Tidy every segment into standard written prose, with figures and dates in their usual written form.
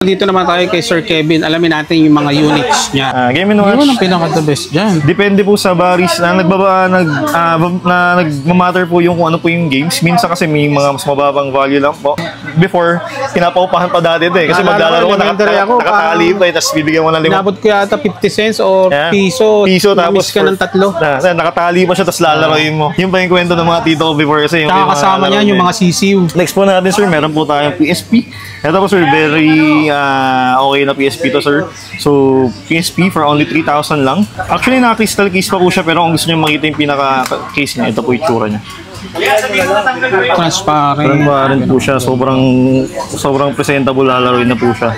Dito naman tayo kay Sir Kevin. Alamin natin yung mga units niya. Game & Watch. Yun ang pinaka-the best dyan. Depende po sa baris na nagmamatter po yung kung ano po yung games. Minsan kasi may mga mas mababang value lang po. Before, pinapaupahan pa dati ito eh. Kasi maglalaro ko, nakatali pa eh. Tapos bibigyan mo ng 5. Inabot ko yata 50 cents or piso. Tapos ka ng 3. Nakatali pa siya tapos lalaroin mo. Yung pa yung kwento ng mga tito ko before kasi. Kasama niyan yung mga CCU. Next po natin sir, meron po tayong PSP. Ito po sir, very okay na PSP to sir. So, PSP for only 3,000 lang. Actually, naka-crystal case pa po siya pero kung gusto nyo makita yung pinaka-case niya, ito po yung tsura niya. Transparent po siya. Sobrang presentable, lalaroin na po siya.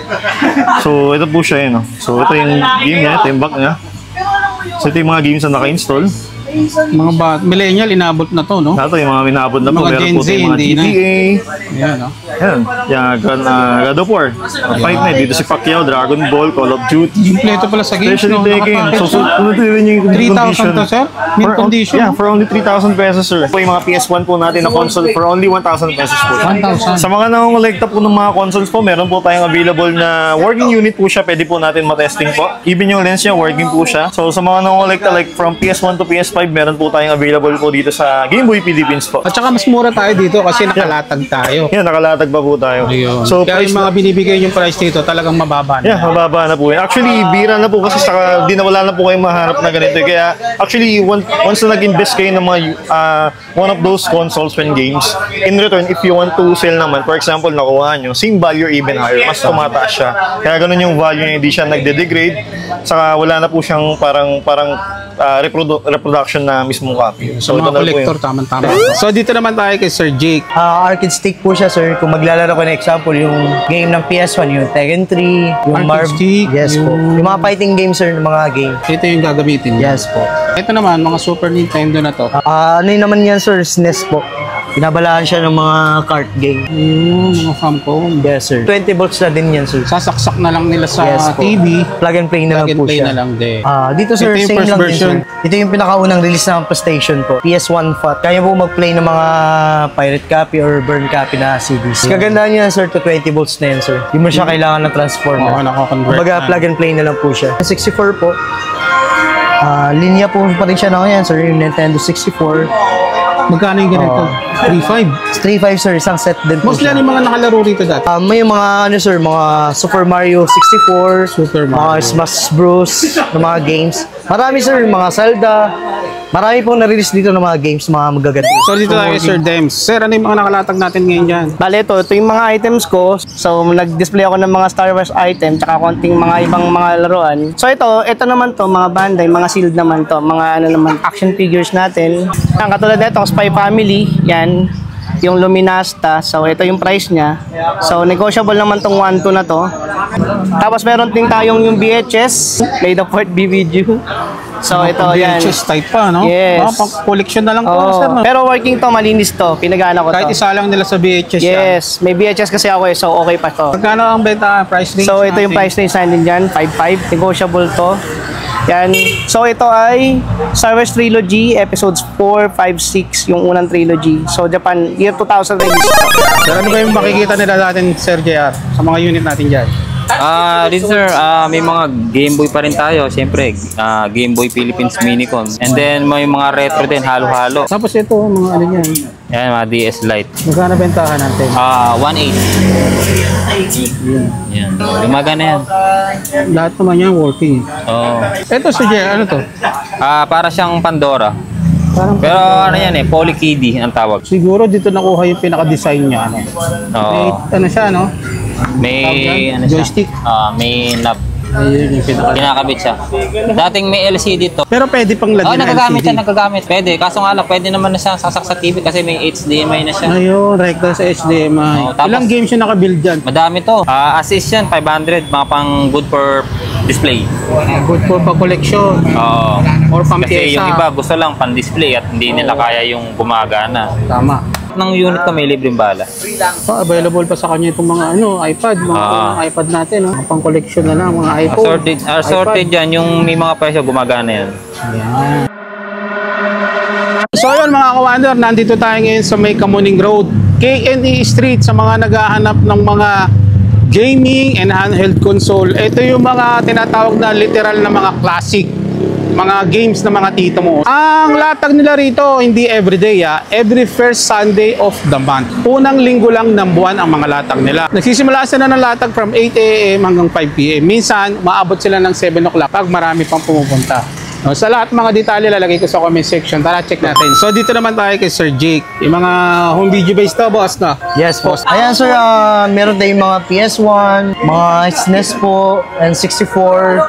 So, ito po siya yun. So, ito yung game niya, ito yung back niya. So, ito yung mga games na naka-install. Mga millennial, inabot na to, no? Ito yung mga inabot na po. Mga Gen Z, hindi na. Ayan, no? Ayan. God of War. Fight na. Dito si Pacquiao, Dragon Ball, Call of Duty. Kompleto pala sa games, no? So, rin yung 3,000 to, sir? Mint condition? Yeah, for only 3,000 pesos, sir. Po yung mga PS1 po natin na console for only 1,000 pesos po. 1,000? Sa mga nangongolekta po ng mga consoles po, meron po tayong available na working unit po siya. Pwede po natin matesting po. Even yung lens niya, working po siya. So, sa mga nangongolekta, like from PS1 to PS5, meron po tayong available po dito sa Game Boy Philippines po. At saka mas mura tayo dito kasi nakalatag tayo. Yeah, nakalatag pa po tayo. Ayun. So, kaya yung mga binibigay yung price dito talagang mababa na. Yeah, mababa na po. Actually, bira na po kasi saka wala na po kayong mahanap na ganito. Kaya actually, once na nag-invest kayo ng mga one of those consoles when games, in return, if you want to sell naman, for example, nakuha nyo, same value or even higher, mas tumataas siya. Kaya ganun yung value niya, hindi siya nagde-degrade. Saka wala na po siyang parang reproduction na mismong copy. So, mga collector, tama-tama. So, dito naman tayo kay Sir Jake. Arcade stick po siya, sir. Kung maglalaro ko na example, yung game ng PS1, yung Tekken 3, yung Stick, yes po. Yung mga fighting games, sir, ng mga game. Ito yung gagamitin. Yes po. Ito naman, mga Super Nintendo na to. Ano yun naman yan, sir? SNES po. Binabalaan siya ng mga kart game. Mga Famicom. Yes, sir. 20 volts na din yan, sir. Sasaksak na lang nila sa TV. Plug and play na lang po siya. Dito, sir, ito same lang version. din, sir. Ito yung pinakaunang release ng PlayStation po. PS1 FAT. Kaya po mag-play ng mga pirate copy or burn copy na CDs. Kagandaan niya, sir, to 20 volts na yan, sir. Hindi mo siya kailangan ng transformer. Nakakonvert. Kumbaga, plug and play na lang po siya. 64 po. Linya po pa rin siya na yan, sir. Yung Nintendo 64. Magkano yung ganito? 3.5? 3.5, sir. Isang set din po mostly siya. ano yung mga nakalaro rito dati? May mga, sir, mga Super Mario 64, mga Smash Bros, ng mga games. Marami, sir, mga Zelda. Marami pong na-release dito ng mga games, mga magaganda. So, dito tayo kay Sir Dems. Sir, ano yung mga nakalatag natin ngayon dyan? Bale, ito yung mga items ko. So, nag-display ako ng mga Star Wars item, tsaka konting mga ibang mga laruan. So, ito naman to, mga Bandai, mga sealed naman to, mga action figures natin. Ang katulad nito, Spy Family, yan. Yung Luminasta, so ito yung price niya. So negotiable naman tong 1.2 na to. Tapos meron din tayong yung VHS, Play the Port BBQ. So ito yan. VHS type pa, no? Yes. Pang collection na lang to, sir. No? Pero working to, malinis to, pinagana ko to. Kahit isa lang nila sa VHS yes, may VHS kasi ako so okay pa to. Magkano ang benta price range? So ito yung price range natin dyan, 5.5, negotiable to. Yan. So ito ay Star Wars Trilogy, episodes 4, 5, 6, yung unang trilogy. So Japan, year 2000 release. Sir, ano ba yung makikita nila natin, Sir JR, sa mga unit natin dyan? Dito sir, may mga Game Boy pa rin tayo. Siyempre, Game Boy Philippines Minicom. And then may mga retro din, halo-halo. Tapos ito, mga ano yan. Yan, mga DS Lite. Magkano bentahan natin? 1.8. Yan. Gumagana yan. Lahat naman yan working. Oo. Ito, Sir JR, ano to? Para siyang Pandora. Pero ano yan poly KD ang tawag. Siguro dito nakuha yung pinaka-design niya. Ano? Oo. Ano siya, no? May ano joystick. Siya? May knob. Ayun yung Kinakabit siya. Dating may LCD to. Pero pwede pang lagyan nagagamit siya, nagagamit. Pwede. Kaso nga lang, pwede naman na siya sasak sa TV kasi may HDMI na siya. Ayun, rectal sa HDMI. Tapos, ilang games yung nakabuild dyan? Madami to. Assist yan, 500. Mga pang good for display. Good for pa-collection. Oo. Or pang Kasi pyesa. yung iba gusto lang pan-display at hindi nila kaya yung gumagana. Tama. Ng unit ko may libreng bala. Available pa sa kanya itong mga iPad, mga iPad natin, no? Pang collection na lang, mga iPhone. Assorted yan, yung may mga presyo gumagana yan. Yan. So yun mga ka-wonder, nandito tayo ngayon sa may Kamuning Road, KNE Street, sa mga naghahanap ng mga gaming and handheld console. Ito yung mga tinatawag na literal na mga classic, mga games na mga tito mo. Ang latag nila rito, hindi everyday every first Sunday of the month. Unang linggo lang ng buwan ang mga latag nila. Nagsisimula sila ng latag from 8 AM hanggang 5 PM. Minsan, maabot sila ng 7 o'clock pag marami pang pumupunta. Sa lahat mga detalye lalagay ko sa comment section. Tara, check natin. So dito naman tayo kay Sir Jake. Yung mga home video based to, boss, no? Yes po. Ayan sir, meron tayong mga PS1, mga SNES po, N64.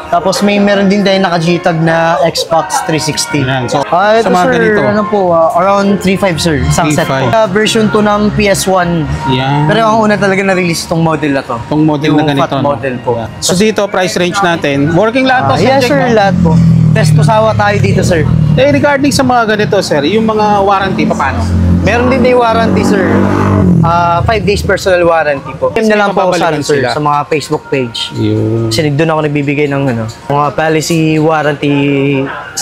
Tapos meron din tayong nakajitag na Xbox 360. Yan. So, Ito sa mga sir, ganito. ano po, around 3.5 sir, isang set po. 3.5. Version 2 ng PS1. Yan. Pero ang una talaga na-release itong model na to. Itong model Yung na ganito, fat no? model po. So dito, price range natin. Working lahat to, Sir Yes Jake, sir, no? lahat po. Test to sawa tayo dito sir. Regarding sa mga ganito, sir, yung mga warranty, paano? Meron din tayong warranty sir. 5 days personal warranty po. Team na lang po ako sa, mapapalitan sir, sila. sa mga Facebook page. Yun. Kasi doon ako nagbibigay ng mga policy warranty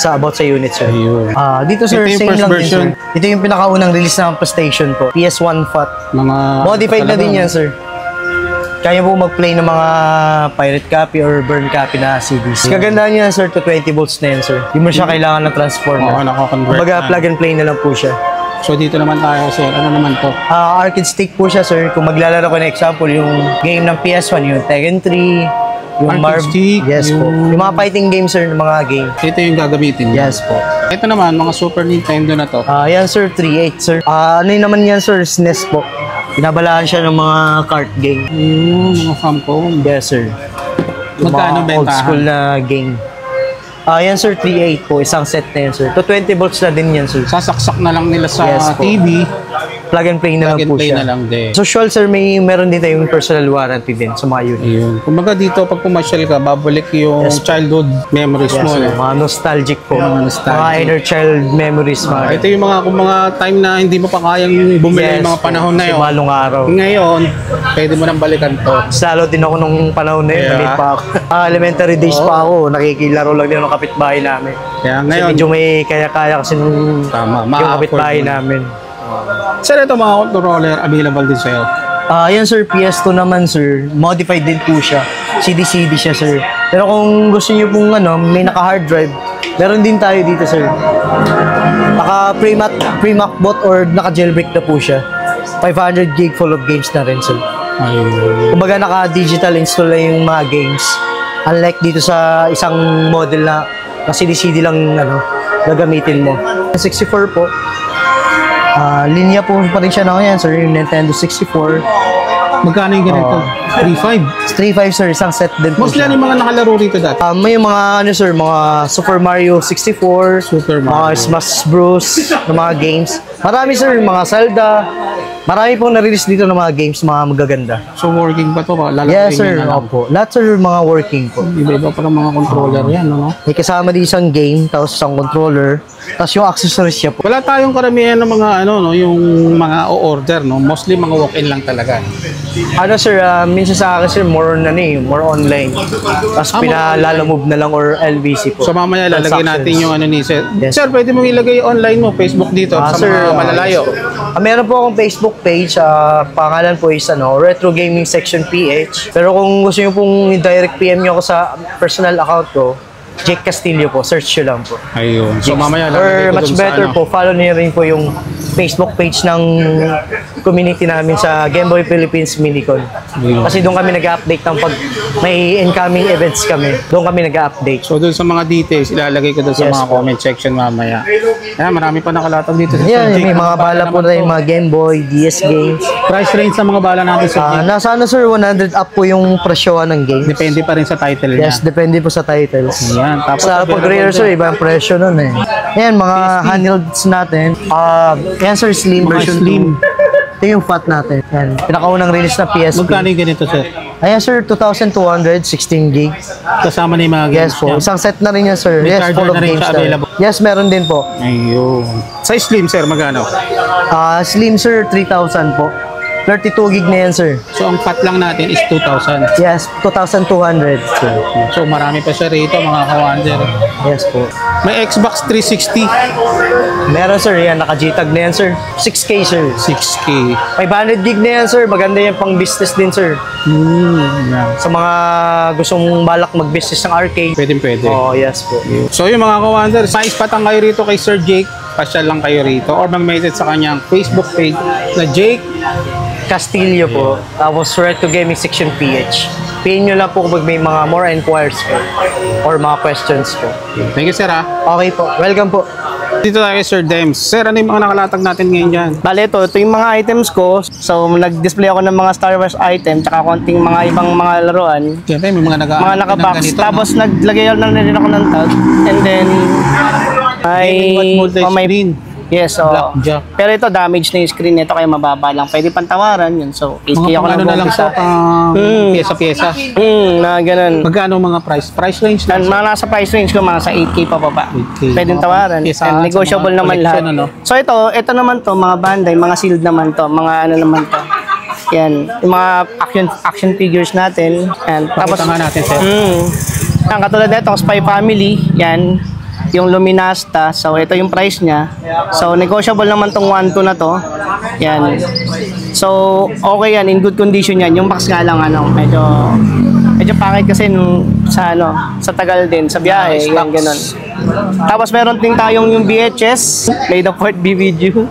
about sa unit sir. Ayun. Dito sir, Ito yung same first lang version. din sir. Ito yung pinakaunang release ng PlayStation po. PS1 FAT. Mga... Modified na talaga, din yan sir. Kaya po mag-play ng mga pirate copy or burn copy na CDs. Kagandahan niya sir, to 20 volts na yan sir. Hindi mo siya kailangan ng transformer. Oo, nakakonvert Kumbaga na. plug and play na lang po siya. So dito naman tayo, sir. Ano naman to? Arcade stick po siya sir. Kung maglalaro ko na example, yung game ng PS1, yung Tekken 3, yung Arcade stick, Yes po. yung- Yung mga fighting games sir, ng mga game. Ito yung gagamitin. Yes po. Ito naman, mga Super Nintendo na to. Yan sir, 3.8 sir. Ano yun naman yan sir, SNES po. Binabalaan siya ng mga kart game. Mga Famicom. Yes sir. Yung Magkano mga old bentahan? school na game. Yan sir, 3.8 po. Isang set na yan sir. To 20 volts na din yan sir. Sasaksak na lang nila sa Yes po. TV. Plug and play na Plug lang and po play siya. na lang din. So usual sir, meron din tayong personal warranty din sa mga unit. Ayun. Kumbaga dito, pag pumasyal ka, babalik yung Yes, childhood memories Yes mo. sir, no? mga nostalgic po. Mga nostalgic. Mga inner child memories. Mga Ito yung mga time na hindi mo pa kayang bumili yung mga panahon na Kasi yun. malong araw. Ngayon, pwede mo nang balikan to. Salo din ako nung panahon na yun. Yeah. Maliit pa ako. Elementary days pa ako. Nakikilaro lang din ng kapitbahay namin. Kaya Kasi ngayon, medyo may kaya-kaya kasi nung Tama, yung ma-afford kapitbahay mo. namin. sir, ito mga controller available din sa'yo. Yan sir, PS2 naman sir. Modified din po siya. CD-CD siya sir. Pero kung gusto niyo pong may naka-hard drive, meron din tayo dito sir. Naka pre-MacBoot or naka-jailbreak na po siya. 500 gig full of games na rin sir. Ayun. Kumbaga naka-digital install na yung mga games. Unlike dito sa isang model na CD-CD lang gagamitin mo. 64 po. Linya po pa rin siya na yan sir, yung Nintendo 64. Magkano yung ganito? 3.5. 3.5 sir, isang set din po Mostly siya. ano yung mga nakalaro rito dati? May mga sir, mga Super Mario 64, Super Mario. mga Smash Bros, na mga games. Marami sir, mga Zelda. Marami pong na-release dito ng mga games, mga magaganda. So working ba to? Lalaki Yes sir, opo. Lahat sir, mga working po. Iba-iba pa ng mga controller yan, ano? May kasama din isang game, tapos isang controller, tapos yung accessories niya po. Wala tayong karamihan ng mga yung mga o-order, no? Mostly mga walk-in lang talaga. Sir, minsan sa akin sir, more more online. Tapos pinalalamove na lang or LBC po. So mamaya lalagay natin yung ni Sir. Yes. Sir, pwede mong ilagay online mo, Facebook dito, sa mga malalayo. Meron po akong Facebook page, pangalan po is Retro Gaming Section PH. Pero kung gusto niyo pong direct PM niyo ako sa personal account ko, Jake Castillo po, search nyo lang po. Ayun. So mamaya lalagay Or ko much dun sa better po, follow niyo rin po yung Facebook page ng community namin sa Game Boy Philippines Minicon. Kasi doon kami nag-update ng pag may incoming events kami. Doon kami nag-update. So dun sa mga details, ilalagay ko dun sa Yes, mga comment section mamaya. Ayan, marami pa nakalatag dito sa Yan, Sir Jake. may mga Ano bala po naman na yung to? mga Game Boy, DS games. Price range sa mga bala natin sa Jake. Nasa sir, 100 up po yung presyohan ng games. Depende pa rin sa title niya. Yes, depende po sa titles. Ayan. Tapos Sa pag-rare sir, iba ang presyo nun eh. Ayan, mga handhelds natin. Yan sir, slim Mga version slim. 2. Ito yung fat natin. Yan, pinakaunang release na PSP. Magkano yung ganito, sir? Ayan sir, 2,200, 16 gig. Kasama na yung mga games Yes po, niya. isang set na rin yan sir. May Yes, charger full of na rin games siya na rin. available. Yes, meron din po. Ayun. Sa slim, sir, magkano? Slim sir, 3,000 po. 32 gig na yan, sir. So ang pat lang natin is 2,000. Yes, 2,200, sir. So marami pa siya rito mga kawander. Yes po. May Xbox 360, Meron, sir. Yan, naka-G-Tag na yan, sir. 6K, sir. 6K. 500 gig na yan, sir. Maganda yan pang business din, sir. Sa mga gustong balak mag-business ng arcade. Pwede. Oh, yes po. So yung mga kawander, size patang kayo rito kay Sir Jake, pasyal lang kayo rito or mag-message sa kanyang Facebook page na Jake Castillo po. Tapos Recto Gaming Section PH. Pin nyo lang po kung may mga more inquiries po or mga questions po. Thank you, sir, ha. Okay po. Welcome po. Dito tayo kay Sir Dems. Sir, ano yung mga nakalatag natin ngayon dyan? Bale, ito yung mga items ko. So, nag-display ako ng mga Star Wars item, tsaka konting mga ibang mga laruan. Siyempre, may mga Mga naka-box. Tapos, naglagay na rin ako ng tag. And then, multi-screen. Yes, so. Blackjack. Pero ito, damage na yung screen nito, kaya mababa lang. Pwede pang tawaran yun. So, 8K ako Mga ng na lang isa. sa pyesa-pyesa. Na ganun. Magkano mga price? Price range lang. Mga nasa price range ko, mga sa 8K pa baba. 8K. Pwedeng tawaran. Pyesa And negotiable sa mga naman lahat. collection, ano? So ito naman to, mga Bandai, mga sealed naman to, mga ano naman to. Yan, yung mga action figures natin. And tapos Pakita nga natin, sir. ang katulad nito, Spy Family, yan. Yung Luminasta, so ito yung price niya. So negotiable naman tong 1-2 na to. Yan. So okay yan, in good condition yan. Yung box nga lang medyo pangit kasi sa tagal din, sa biyahe, yan ganun. Tapos meron din tayong yung VHS, made of Fort BBQ.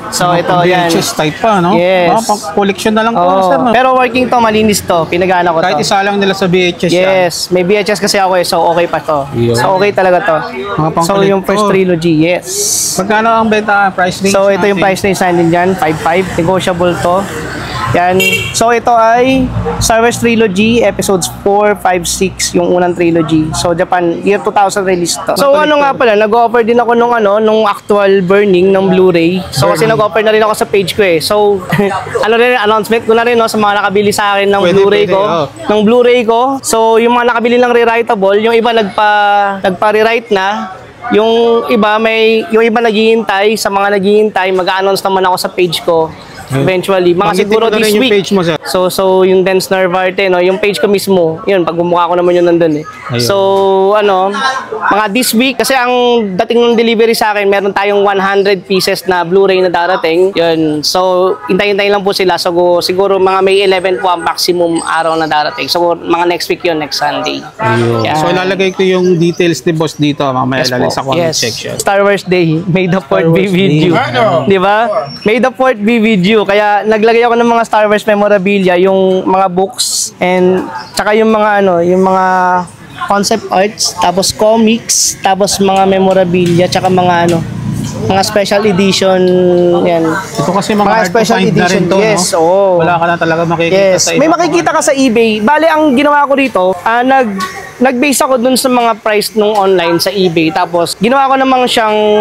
So ito yan. VHS type pa, no? Yes. Pang collection na lang to, Oo. sir, no? Pero working to, malinis to, pinagana ko to. Kahit isa lang nila sa VHS yan. Yes, may VHS kasi ako so okay pa to. Yun. So okay talaga to. Mga pang So yung first collector. trilogy, yes. Magkano ang benta price range? So ito yung natin? price range natin dyan, 5.5, negotiable to. Yan. So ito ay Star Wars Trilogy, episodes 4, 5, 6, yung unang trilogy. So Japan, year 2000 release to. So ano nga pala, nag-offer din ako nung actual burning ng Blu-ray. So kasi nag-offer na rin ako sa page ko eh. So announcement ko na rin sa mga nakabili sa akin ng Blu-ray ko. Ng Blu-ray ko. So yung mga nakabili ng rewritable, yung iba nagpa-rewrite na. Yung iba naghihintay, sa mga naghihintay, mag-a-announce naman ako sa page ko. Eventually, mga Banggitin siguro mo na this rin yung week. page mo, sir. So yung Dance Narvarte, yung page ko mismo, yun, pag bumukha ko naman yun nandun eh. Ayun. So, mga this week, kasi ang dating ng delivery sa akin, meron tayong 100 pieces na Blu-ray na darating. Yun. So, hintayin lang po sila. So, siguro mga May 11 po ang maximum araw na darating. So, mga next week yun, next Sunday. Ayun. Yan. So ilalagay ko yung details ni boss dito, mamaya Yes lalagay po. sa comment Yes. section. Star Wars Day, May the 4th be with you. Day. Di ba? May the 4th be with you. Kaya naglagay ako ng mga Star Wars memorabilia, yung mga books and tsaka yung mga yung mga concept arts, tapos comics, tapos mga memorabilia, tsaka mga mga special edition yan. Ito kasi mga hard to special find na rin to, yes, no? oo. Wala ka na talaga makikita Yes, sa may ibang makikita ka sa eBay. Bale, ang ginawa ko dito, nag-base ako dun sa mga price nung online sa eBay. Tapos, ginawa ko namang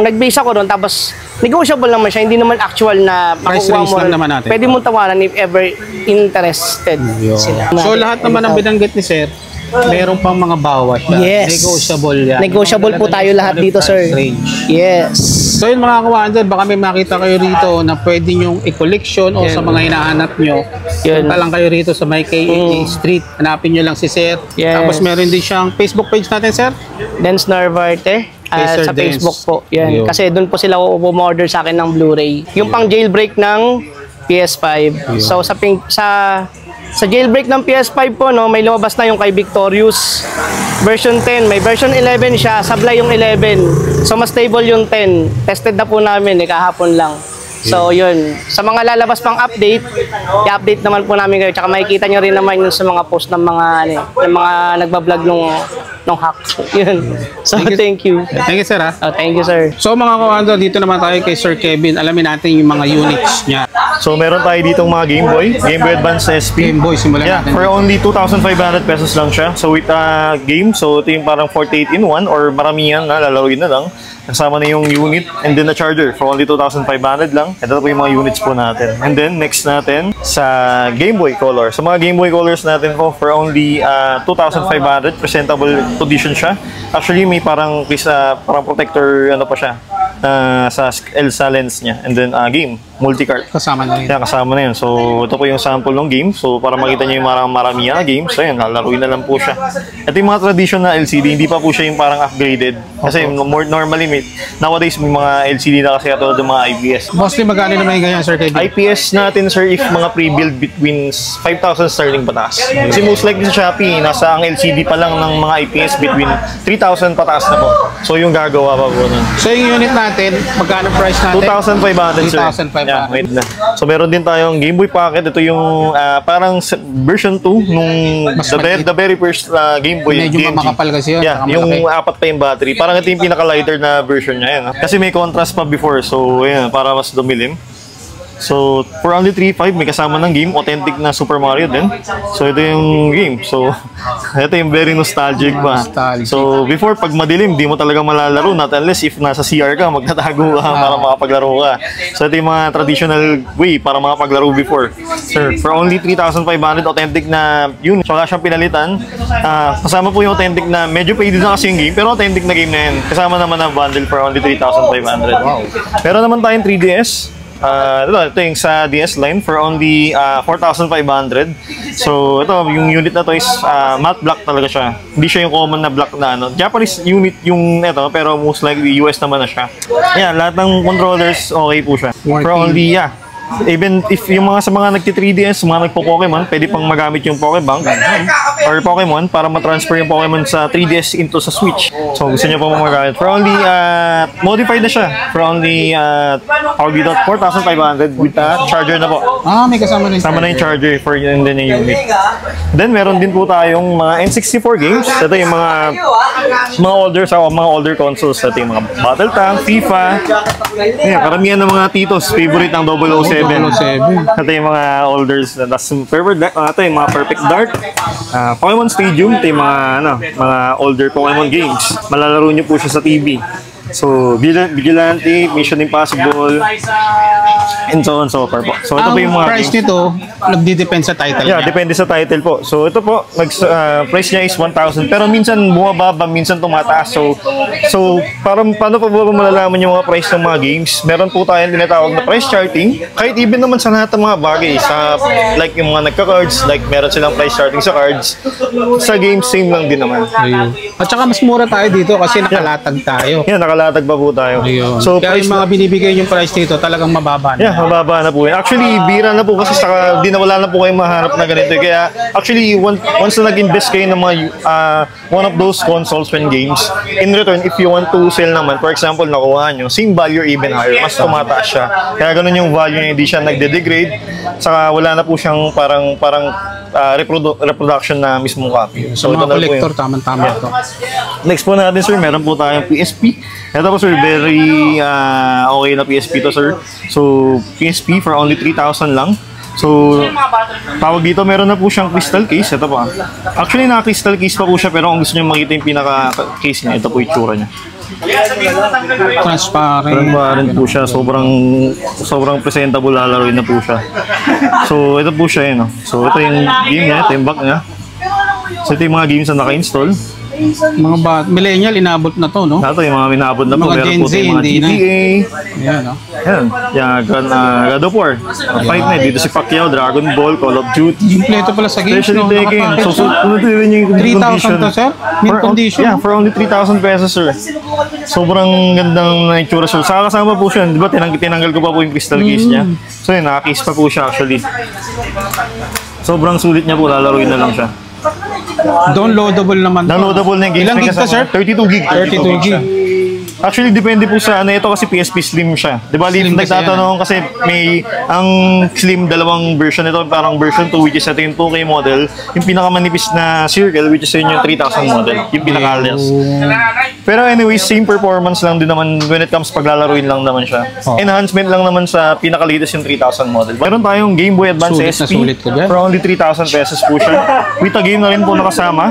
nag-base ako dun. Tapos, negotiable naman siya. Hindi naman actual na Price makukuha range mo. lang naman natin. Pwede mong tawaran if ever interested sila. So lahat naman ng binanggit ni sir, meron pang mga bawas yan. Yes. Negotiable yan. Negotiable po tayo lahat dito, sir. Range. Yes. So yun mga kawander, baka may makita kayo rito na pwede nyong i-collection o sa mga hinahanap nyo. Yun. Punta lang kayo rito sa may KAA Street. Hanapin nyo lang si sir. Yes. Tapos meron din siyang Facebook page natin, sir. Dance Narvarte. Sir Sa Dance. Facebook po. Yan. Ayun. Kasi doon po sila umorder sa akin ng Blu-ray. Yung pang jailbreak ng PS5. So sa jailbreak ng PS5 po, may lumabas na yung kay Victorious version 10. May version 11 siya, sablay yung 11. So mas stable yung 10. Tested na po namin kahapon lang. So yun, sa mga lalabas pang update, i-update naman po namin kayo. Tsaka makikita nyo rin naman yun sa mga post ng mga nagbablog nung hack. Yun. So thank you. Thank you, sir. Ha? Oh, thank you, sir. So mga kawander, dito naman tayo kay Sir Kevin. Alamin natin yung mga units niya. So meron tayo ditong mga Game Boy Advance SP. Game Boy, simulan Yeah, natin. for only 2,500 pesos lang siya. So with game, so ito yung parang 48 in 1 or maramihan na, lalawin na lang. Kasama na yung unit and then the charger for only 2,500 lang. Ito po yung mga units po natin. And then next natin sa Game Boy Color. So mga Game Boy Colors natin po for only 2,500, presentable condition siya. Actually may parang protector pa siya sa ELSA lens niya. And then game. multi-cart. Kasama na rin. Kaya kasama na yun. So, ito po yung sample ng game. So, para makita nyo yung marami na games, so yun, lalaruin na lang po siya. Ito yung mga traditional LCD, hindi pa po siya yung parang upgraded. Kasi normally, nowadays may mga LCD na kasi katulad ng mga IPS. Mostly magkano naman yung ganyan, Sir Kevin? IPS natin, sir, if mga pre-build between 5,000 sterling pataas. Kasi most likely sa Shopee, nasa ang LCD pa lang ng mga IPS between 3,000 pataas na po. So, yung gagawa pa po nun. So yung unit natin, magkano price natin? 2,500, sir. 2,500. Yeah, wait na. So, meron din tayong Game Boy Pocket. Ito yung parang version 2 nung the very first Game Boy. Medyo DMG. makapal kasi yun. Yeah, saka yung malaki. apat pa yung battery. Parang ito yung pinaka-lighter na version niya. Yan, ha? Kasi may contrast pa before. So, ayan, para mas dumilim. So, for only 3,500, may kasama ng game. Authentic na Super Mario din. So, ito yung game. So, ito yung very nostalgic pa. Nostalgic. So, before, pag madilim, di mo talaga malalaro. Not unless if nasa CR ka, magtatago ka para makapaglaro ka. So, ito yung mga traditional way para makapaglaro before. Sir, for only 3,500, authentic na yun. So, wala siyang pinalitan. Kasama po yung authentic na, medyo faded na kasi yung game, pero authentic na game na yun. Kasama naman ang bundle for only 3,500. Wow. Pero naman tayong 3DS. Ito yung sa DS line for only 4,500. So ito yung unit na to is matte black talaga siya. Hindi siya yung common na black na ano. Japanese unit yung ito pero most likely US naman na siya. Yeah, lahat ng controllers okay po siya. For only even if yung mga sa mga nagti-3DS, mga nagpo-Pokemon, pwede pang magamit yung Pokebank or Pokemon para ma-transfer yung Pokemon sa 3DS into sa Switch. So gusto niyo pa magamit. For only modified na siya. For only 4,500 with charger na po. May kasama rin. Kasama na yung charger for yun din yung unit. Then meron din po tayong mga N64 games. Ito yung mga older consoles. Ito yung mga Battle Tank, FIFA. Ayan, karamihan ng mga titos favorite ng 007. Ito yung mga olders. Ito yung mga Perfect Dark. Pokemon Stadium. Ito yung mga older Pokemon games. Malalaro nyo po siya sa TV. So, Vigilante, Mission Impossible, and so on so forth po. So, ito po yung mga price games. nito, nagdi-depend sa title Yeah, niya. depende sa title po. So, ito po, price niya is 1,000. Pero minsan bumababa, minsan tumataas. So paano pa ba malalaman yung mga price ng mga games? Meron po tayong tinatawag na price charting. Kahit even naman sa lahat ng mga bagay. Like yung mga nagka-cards, like meron silang price charting sa cards. Sa games, same lang din naman. Ayun. At saka mas mura tayo dito kasi nakalatag tayo. Yeah, nakalatag pa po tayo. Ayun. So, Kaya price yung mga binibigay yung price dito talagang mababa na. Yeah, mababa na po. Actually, bira na po kasi saka wala na po kayong mahanap na ganito. Kaya actually, once na nag-invest kayo ng mga one of those consoles when games, in return, if you want to sell naman, for example, nakuha nyo, same value or even higher, mas tumataas siya. Kaya ganun yung value niya, hindi siya nagde-degrade. Saka wala na po siyang parang reproduction na mismong copy. So, mga collector, tama-tama ito. Next po natin, sir, meron po tayong PSP. Ito po, sir, very okay na PSP to, sir. So, PSP for only 3,000 lang. So, tawag dito, meron na po siyang crystal case. Ito pa. Actually, naka-crystal case pa po siya, pero kung gusto niyo makita yung pinaka-case niya, ito po yung tsura niya. Transparent po siya. Sobrang presentable, lalaroin na po siya. So, ito po siya yun. So, ito yung game niya, ito yung back niya. So, ito yung mga games na naka-install. Mga millennial, inabot na to, no? Ito yung mga minabot na po. Mga Meron Gen po Z, tayong mga hindi na. GTA. Ayan, no? Ayan. God of War. Fight na. Dito si Pacquiao, Dragon Ball, Call of Duty. Kompleto pala sa games, Especially no? Tekken. So, sunod din yung 3,000 to, sir? Mint condition? Yeah, for only 3,000 pesos, sir. Sobrang gandang naitsura, sir. Saka kasama po siya. Di ba, tinanggal ko pa po yung crystal case niya. So, yun, naka-case pa po siya, actually. Sobrang sulit niya po. Lalaruin na lang siya. Downloadable naman to. Downloadable na yung games. Ilang gig ka, sir? 32 gig. 32 gig. Actually, depende po sa ano. Ito kasi PSP Slim siya. Di ba, Slim kasi nagtatanong kasi may ang Slim dalawang version. Ito parang version 2 which is ito yung 2K model. Yung pinakamanipis na circle which is yun yung 3,000 model. Yung pinaka-alias. Pero anyway, same performance lang din naman when it comes paglalaruin lang naman siya. Enhancement lang naman sa pinaka-latest yung 3,000 model. Meron tayong Game Boy Advance Sulit na SP sulit ko dyan. for only 3,000 pesos po siya. With a game na rin po nakasama.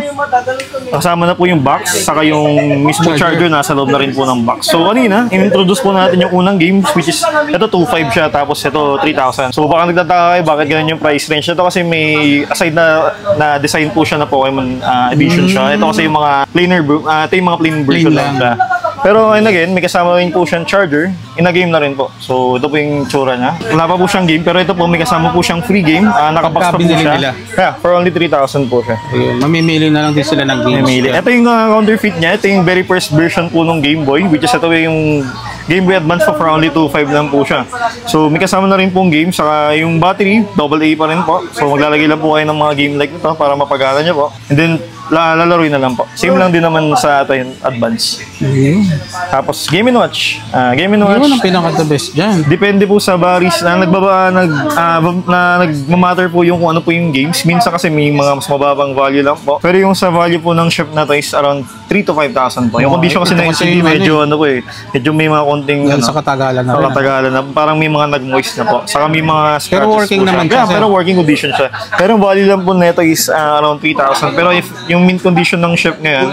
Kasama na po yung box saka yung mismo charger nasa loob na rin po ng box. So kanina, in-introduce po natin yung unang game which is ito 2,500 siya tapos ito 3,000. So baka nagtataka kayo bakit ganun yung price range. Ito kasi may aside na design po siya na Pokemon edition siya. Ito kasi yung mga plainer ito yung mga plain version lang siya. Pero and again, may kasama rin po siyang charger. In-a-game na rin po. So, ito po yung tsura niya. Wala pa po siyang game, pero ito po may kasama po siyang free game. Nakabox pa po binili siya. nila. Yeah, for only 3,000 po siya. Ayun, mamimili na lang din sila ng games. Mamili. Ito yung counterfeit niya. Ito yung very first version po ng Game Boy, which is ito yung Game Boy Advance po for only 2,500 lang po siya. So, may kasama na rin pong game. Saka yung battery, AA pa rin po. So, maglalagay lang po kayo ng mga game like ito para mapagana niyo po. And then, lalaroin na lang po. Same lang din naman sa ito yung Advance. Tapos, Game & Watch. Game & Watch. Yun ang pinaka-the best dyan. Depende po sa baris na nagmamatter po yung kung ano po yung games. Minsan kasi may mga mas mababang value lang po. Pero yung sa value po ng shop na to is around 3,000 to 5,000 po. Yung condition kasi na LCD medyo ano po eh. Medyo may mga konting Yan sa katagalan na rin. katagalan na parang may mga nag-moist na po. Saka may mga scratches Pero working po siya. naman Yeah, siya, pero sir. working condition siya. Pero yung value lang po neto is around 3,000. Pero if yung mint condition ng shop ngayon,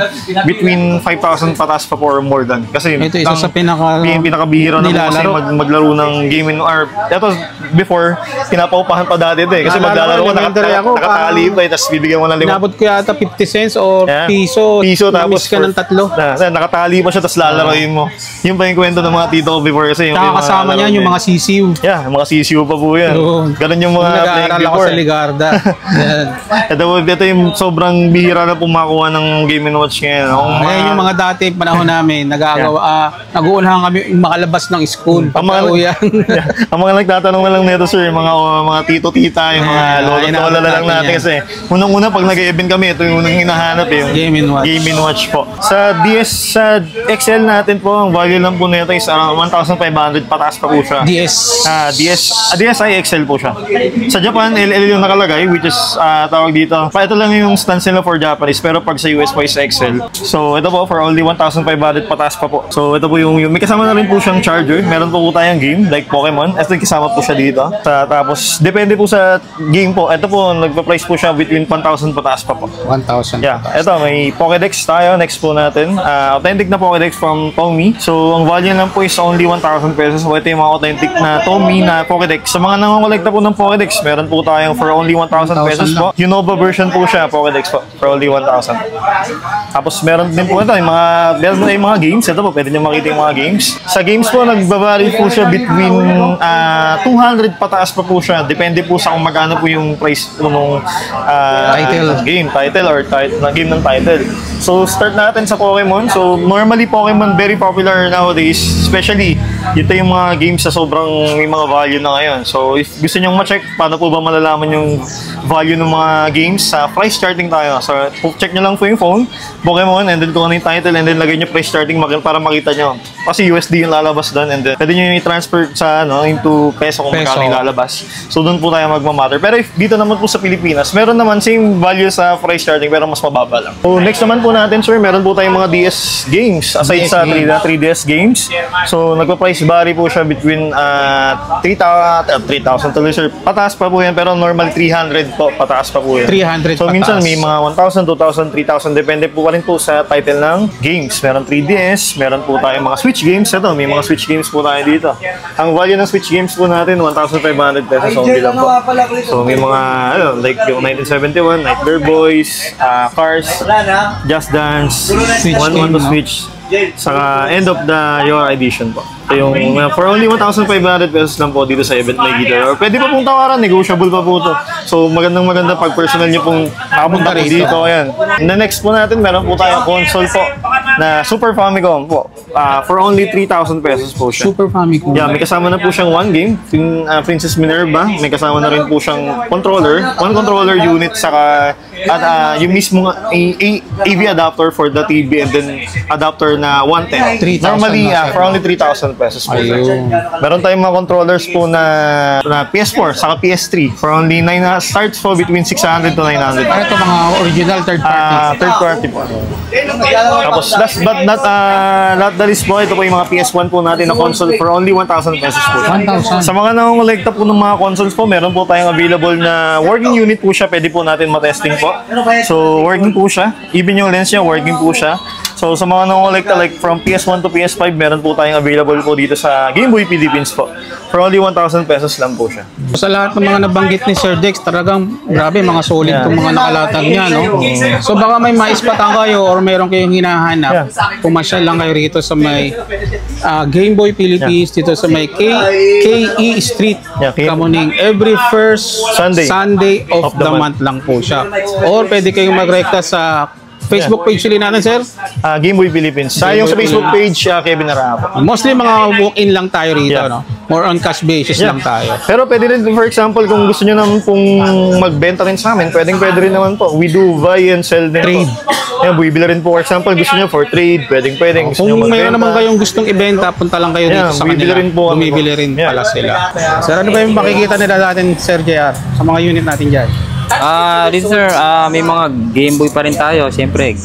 between 5,000 pataas pa po or more than. Kasi Ito isa sa pinakabihira na po kasi nilalaro. maglaro ng game in or ito before pinapaupahan pa dati ito eh kasi Naalala maglalaro ko, ka elementary ako, nakatali pa eh tapos bibigyan mo ng Inabot ko yata 50 cents or Yeah. piso. tapos Namiss ka ng tatlo. nakatali pa siya tapos lalaroin mo. Yun pa yung kwento ng mga tito ko before kasi yung Tsaka kasama niyan yung mga sisiw. yeah, yung mga CCU pa po yan. Yun. Ganun yung mga playing Nag-aaral ako before. sa Ligarda. Yan. Ito yung sobrang bihira na pumakuha ng Game & Watch ngayon. Ayan yung mga dati panahon namin, nag-uunahan kami yung makalabas ng school. Ang mga, Patao yan. ang mga nagtatanong na lang nito sir, yung mga tito-tita, yung mga lolo-lola inaabot na lang natin natin yan. kasi unang-una pag nag-event kami, ito yung unang hinahanap eh, yung Game & Watch. Game & Watch po. Sa sa XL natin po, ang value lang po nito is around 1,500 pataas pa po siya. DSi XL po siya. Sa Japan, LL yung nakalagay, which is tawag dito. Ito lang yung stance nila for Japanese, pero pag sa US po is XL. So ito po for only 1,500 pataas pa po. So ito po yung may kasama na rin po siyang charger. Meron po tayong game like Pokemon. Ito yung kasama po siya dito. Tapos depende po sa game po. Ito po nagpa-price po siya between 1,000 pataas pa po. 1,000. Yeah, ito may Pokédex tayo. Next po natin. Authentic na Pokédex from Tommy. So ang value lang po is only 1,000 pesos. So ito yung mga authentic na Tommy na Pokédex. Sa mga nangangalekta po ng Pokédex, meron po tayong for only 1,000 pesos po. Unova version po siya, Pokédex po. For only 1,000. Tapos meron din po ito, meron po yung mga games. Ito po, pwede nyo makita yung mga games. Sa games po, nagbabari po siya between 200 pataas pa po siya. Depende po sa kung magkano po yung price po nung title or game ng title. So, start natin sa Pokemon. So, normally Pokemon very popular nowadays. Especially, ito yung mga games sa sobrang may mga value na ngayon. So, if gusto nyo ma-check, paano po ba malalaman yung value ng mga games? Sa price charting tayo. So, check nyo lang po yung phone, Pokemon, and then kung ano yung title, and then lagay nyo price charting para makita nyo. Kasi USD yung lalabas doon, and then pwede nyo yung i-transfer sa into peso kung magkano yung lalabas. So, doon po tayo magmamatter. Pero if dito naman po sa Pilipinas, meron naman same value sa price charting pero mas mababa lang. So, next naman po natin, sir, meron po tayong mga DS games. Aside sa 3DS games. So, nagpa-price vary po siya between 3,000 tuloy, sir. Pataas pa po yan, pero normal 300 po, pataas pa po yan. 300 So, minsan pataas. may mga 1,000, 2,000, 3,000. Depende po pa rin po sa title ng games. Meron 3DS, meron po tayong mga Switch games. Ito, may mga Switch games po tayo dito. Ang value ng Switch games po natin, 1,500 pesos only lang po. So, may mga, like yung 1971, Nightmare Boys, Cars, Just Dance, Switch One game, to no? Switch, saka end of the Yora edition po. So yung for only 1,500 pesos lang po dito sa event may guitar. Or pwede pa pong tawaran, negotiable pa po to. So maganda pag personal nyo pong nakapunta po dito. Ayan. And the next po natin, meron po tayong console po na Super Famicom po. For only 3,000 pesos po siya. Super Famicom. Yeah, may kasama na po siyang one game, Princess Minerva. May kasama na rin po siyang controller, one controller unit, saka at yung mismong AV adapter for the TV and then adapter na 110. 3,000 Normally, na, sir. for only 3,000 pesos po. Ayun. Meron tayong mga controllers po na PS4 saka PS3 for only 9 starts po between 600 to 900. Ano ito mga original third party? Third party po. Tapos last but not the least po, ito po yung mga PS1 po natin na console for only 1,000 pesos po. 1,000. Sa mga nangongolekta po ng mga consoles po, meron po tayong available na working unit po siya. Pwede po natin matesting po po. So, working po siya. Even yung lens niya, working po siya. So, sa mga nangolekta, like from PS1 to PS5, meron po tayong available po dito sa Game Boy Philippines po. For only 1,000 pesos lang po siya. Sa lahat ng mga nabanggit ni Sir Dex, talagang grabe, mga solid itong mga nakalatag niya, no? So baka may maispatan kayo or meron kayong hinahanap, pumasyal lang kayo rito sa may Game Boy Philippines, dito sa may KE Street, Kamuning. Every first Sunday of the month lang po siya. Or pwede kayong magrekta sa Facebook page ulit natin, sir? Game Boy Philippines. Sa yung sa Facebook page, Kevin Nara po. Mostly mga walk-in lang tayo rito, no? More on cash basis lang tayo. Pero pwede rin, for example, kung gusto nyo naman pong magbenta rin sa amin, pwede rin naman po. We do buy and sell din Trade. po. Yan, bibili rin po. For example, gusto nyo for trade, pwede. Gusto nyo Kung magbenta. mayroon naman kayong gustong ibenta, punta lang kayo dito sa bumibili kanila. rin po kami. Bumibili rin pala sila. Sir, ano ba yung makikita nila natin, Sir JR, sa mga unit natin dyan? Dito sir, may mga Game Boy pa rin tayo. Siyempre,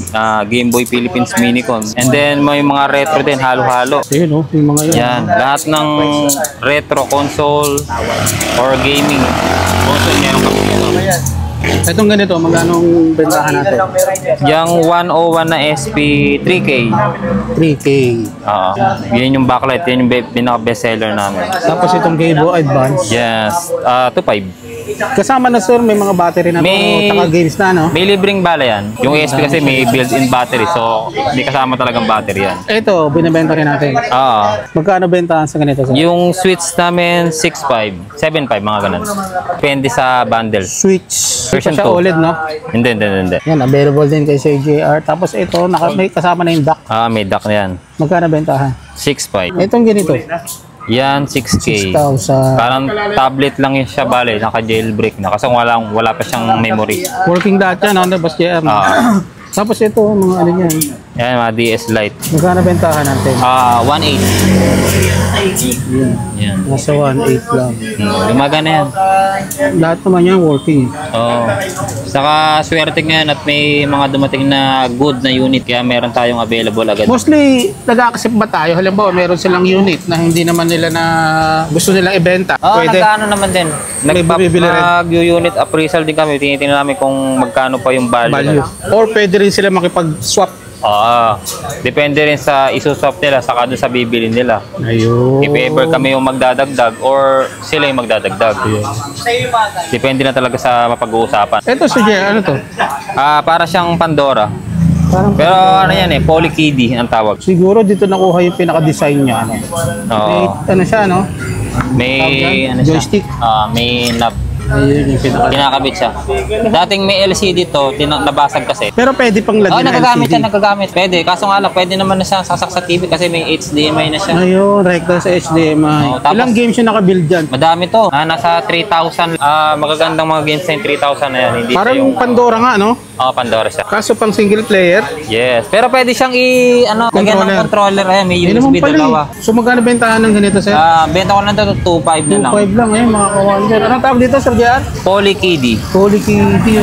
Game Boy Philippines Minicon. And then may mga retro din, halo-halo. Ayun, yung mga yun. Yan, lahat ng retro console or gaming console meron kami dito. Itong ganito, magkano bentahan natin? Yung 101 na SP 3K. 3K. Yun yung backlight, yun yung pinaka-bestseller namin. Tapos itong Game Boy Advance. Yes, 2.5. Kasama na, sir, may mga battery na games na, no? May libreng bala yan. Yung SP kasi may built-in battery, so may kasama talagang battery yan. Ito, binibenta rin natin. Magkano bentahan sa ganito, sir? Yung Switch namin, 6.5, 7.5, mga ganun. Depende sa bundle. Switch. Version Ito siya 2. OLED, no? Hindi. Yan, available din kay JR. Tapos ito, may kasama na yung dock. May dock na yan. Magkano bentahan? 6.5. Itong ganito, Yan, 6K. 6,000. Parang tablet lang yun siya, bale. Naka-jailbreak na. Kasi wala pa siyang memory. Working lahat yan, no? Bas JR. Tapos ito, mga ano yan. Yan, mga DS Lite. Magkano bentahan natin? 1.8. Yan. Nasa 1.8 lang. Gumagana yan. Lahat naman yan working. Saka swerte ngayon at may mga dumating na good na unit. Kaya meron tayong available agad. Mostly, nag-accept ba tayo? Halimbawa, meron silang unit na hindi naman nila na gusto nilang ibenta. Pwede. Nagkano naman din. Nag-unit appraisal din kami. Tinitingnan namin kung magkano pa yung value. Or pwede rin sila makipag-swap. Depende rin sa isuswap nila saka doon sa bibili nila. Ayun. If ever kami yung magdadagdag or sila yung magdadagdag. Depende na talaga sa mapag-uusapan. Ito, ano to? Para siyang Pandora. Pero ano yan Poly Kiddy ang tawag. Siguro dito nakuha yung pinaka-design niya. May, ano siya, no? May joystick. May knob. Ayun yung pinaka. Kinakabit siya. Dating may LCD to, nabasag kasi. Pero pwede pang lagyan ng nagagamit LCD. yan, nagagamit. Pwede. Kaso nga lang, pwede naman na siya sasak sa TV kasi may HDMI na siya. Ayun, rekta sa HDMI. Tapos, ilang games yung nakabuild dyan? Madami to. Nasa 3,000. Magagandang mga games na yung 3,000 na yan. Hindi Parang yung Pandora nga, no? Pandora siya. Kaso pang single player. Yes. Pero pwede siyang lagyan ng controller. Ayan, may USB dalawa. So magkano bentahan ng ganito, sir? Benta ko lang ito, 2.5 na lang. 2.5 lang, mga kawander. Anong tawag dito, Sir Jan? Poly Kiddy. Poly Kiddy,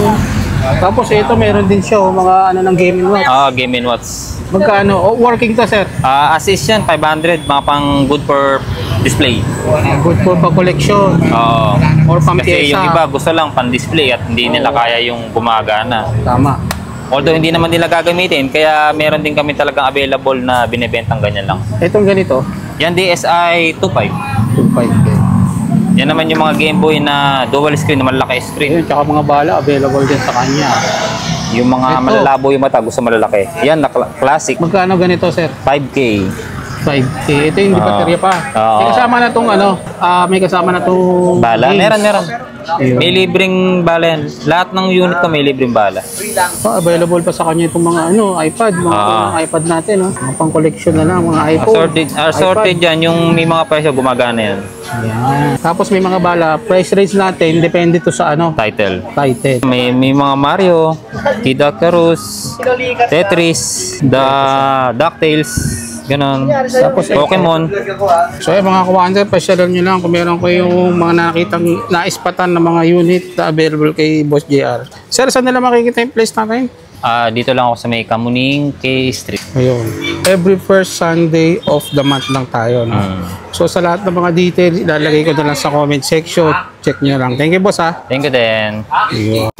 Tapos ito, meron din siya, mga ano ng Game & Watch. Game & Watch. Magkano? Working to, sir? Assist yan, 500. Mga pang good for display. Good for pa-collection. Or Kasi pang-pyesa. yung iba gusto lang pan-display at hindi nila kaya yung gumagana. Tama. Although hindi naman nila gagamitin, kaya meron din kami talagang available na binibentang ganyan lang. Itong ganito? Yan DSi 2.5. 2.5. Yan naman yung mga Game Boy na dual screen, na malaki screen. Ayun, tsaka mga bala, available din sa kanya. Yung mga malalabo yung mata, gusto malalaki. Yan, na classic. Magkano ganito, sir? 5K. 5K. Ito yung hindi baterya pa. May kasama na itong may kasama na itong Bala? games. Meron. Ayun. May libreng bala yan. Lahat ng unit ko may libreng bala. Available pa sa kanya itong mga iPad, mga iPad natin, mga pang-collection na lang, mga iPhone. Assorted yan, yung may mga presyo, gumagana yan. Yan. Tapos may mga bala, price range natin, depende to sa Title. title. May mga Mario, Kid Icarus, Tetris, DuckTales, ganon. Tapos Pokemon. So mga kawander, pasyalan nyo lang kung meron kayong mga nakitang naispatan na mga unit na available kay Boss JR. Sir, saan nila makikita yung place natin? Dito lang ako sa may Kamuning K Street. Ayun. Every first Sunday of the month lang tayo. No? So sa lahat ng mga details, ilalagay ko na lang sa comment section. Check nyo lang. Thank you, boss, ha? Thank you din. Ayun.